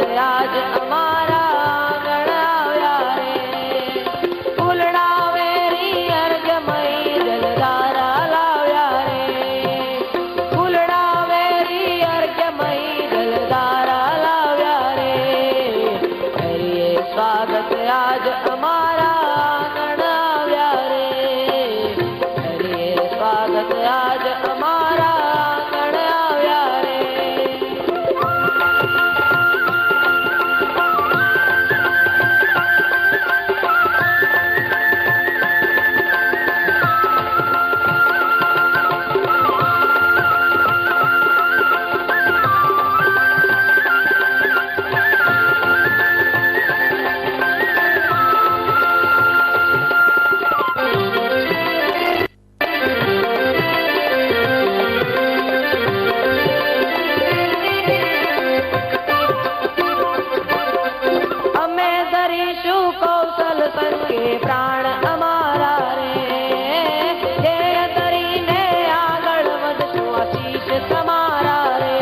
आज અમારા આંગણ આવ્યા રે. ફૂલડા વેરી અર્ઘમય જલધારા લાવ્યા રે. ફૂલડા વેરી અર્ઘમય જલધારા લાવ્યા રે. કરીએ સ્વાગત આજ અમારા આંગણ આવ્યા રે. કરીએ સ્વાગત આજ અમારા આંગણ આવ્યા રે. અમે ધરીશું કૌશલ સંગે પ્રાણ અમારા રે. ધ્યેય ધરીને આગળ વધશું આશીષ તમારા રે.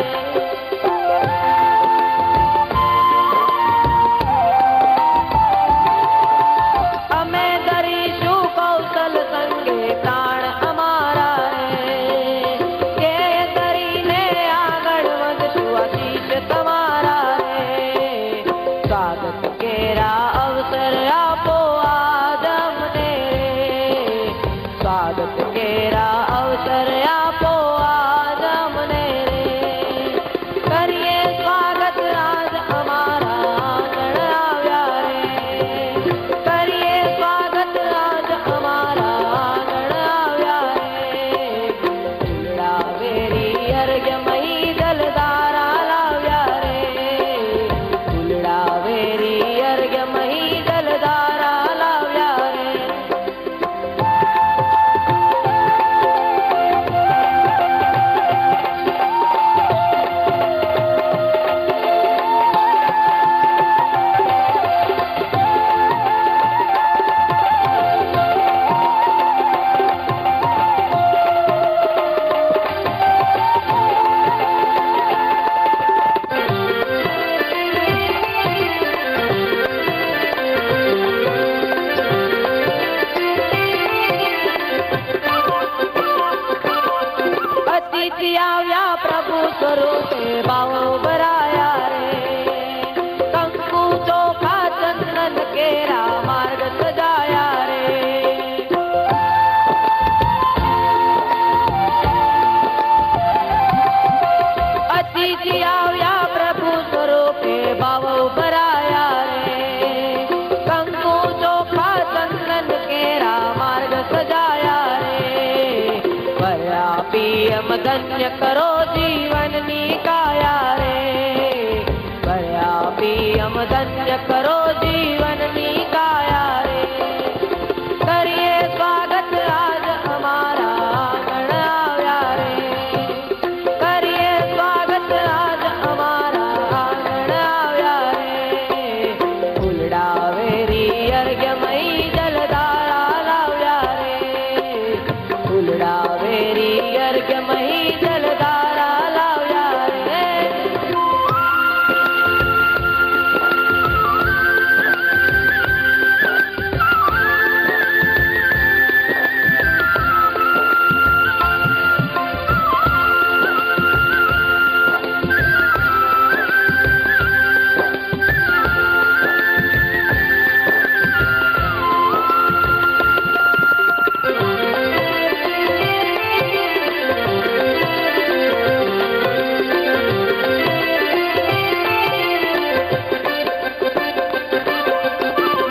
અમે ધરીશું કૌશલ સંગે પ્રાણ અમારા રે. ધ્યેય ધરીને આગળ વધશું આશીષ તમારા રે. સ્વાગત કેરા અવસર આપો આજ અમને રે. સ્વાગત કેરા અવસર આપો આજ અમને રે. કરીએ સ્વાગત આજ અમારા આંગણ આવ્યા રે. કરીએ સ્વાગત આજ અમારા આંગણ આવ્યા રે. ફૂલડા વેરી અર્ઘમય જલધારા લાવ્યા રે. ફૂલડા વેરી અર્ઘમય જલધારા લાવ્યા રે. અતિથિ આવ્યા પ્રભુ સ્વરૂપે ભાવો ભરાયા રે. કંકુ ચોખા ચંદન કેરા માર્ગ સજાયા રે. અતિથિ આવ્યા પ્રભુ સ્વરૂપે ભાવો ભરાયા રે. કંકુ ચોખા ચંદન કેરા માર્ગ સજાયા રે. ભર્યા પીએમ ધન્ય કરો જીવનની કાયા રે. ભર્યા પીએમ ધન્ય કરો જીવનની કાયા રે. કરીએ સ્વાગત આજ અમારા આંગણ આવ્યા રે. કરીએ સ્વાગત આજ અમારા આંગણ આવ્યા રે. ફૂલડા વેરી અર્ઘમય જલધારા લાવ્યા રે. ફૂલડા વેરી અર્ઘમય જલધારા લાવ્યા રે.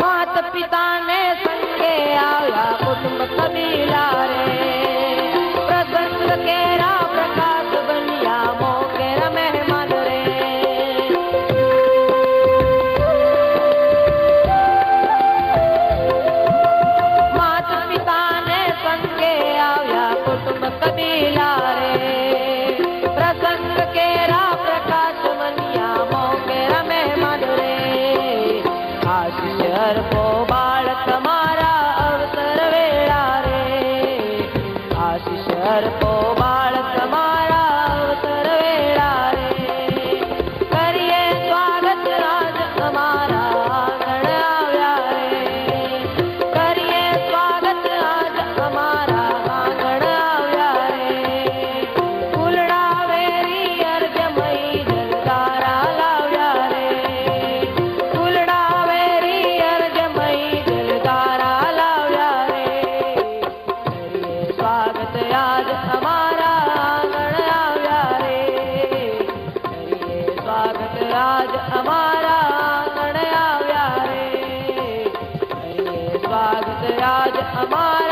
માત પિતાને સંગે આવ્યા કુટુંબ કબીલા રે. પ્રસંગ કેરા પ્રકાશ બન્યા મોકેરા મહેમાન રે. માત પિતાને સંગે આવ્યા કુટુંબ કબીલા રે. પ્રસંગ કેરા પ્રકાશ બન્યા મોકેરા મહેમાન રે. આશીષ અર્પો બાળ તમારા અવસર વેળા રે. આશીષ અર્પો બાળ તમારા અવસર વેળા રે. કરીએ સ્વાગત રાજ અમારા